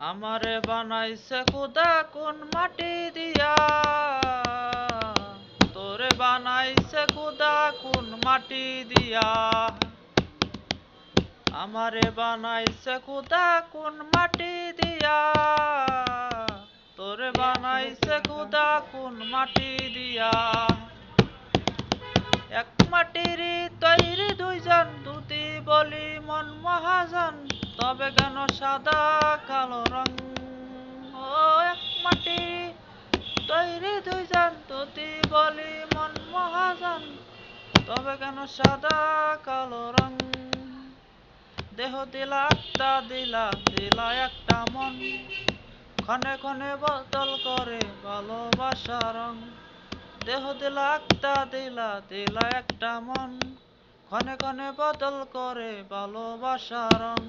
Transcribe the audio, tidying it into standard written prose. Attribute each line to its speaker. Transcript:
Speaker 1: আমারে বানাইছে খোদা কোন মাটি দিয়া, তোরে বানাইছে খোদা কোন মাটি দিয়া। আমারে বানাইছে খোদা কোন মাটি দিয়া, তোরে বানাইছে খোদা কোন মাটি দিয়া। এক মাটির তৈরি দুইজন, দুটি বলি মন মহাজন, তবে কেন সাদা কালো রং? ও এক মাটির তৈরি দুইজন, দুটি বলি মন মহাজন, তবে কেন সাদা কালো রং? দেহ দিলা একটা দিলা, দিলা একটা মন, ক্ষণে ক্ষণে বদল করে ভালোবাসা রং। দেহ দিলা একটা দিলা, দিলা একটা মন, ক্ষণে ক্ষণে বদল করে ভালোবাসা রং।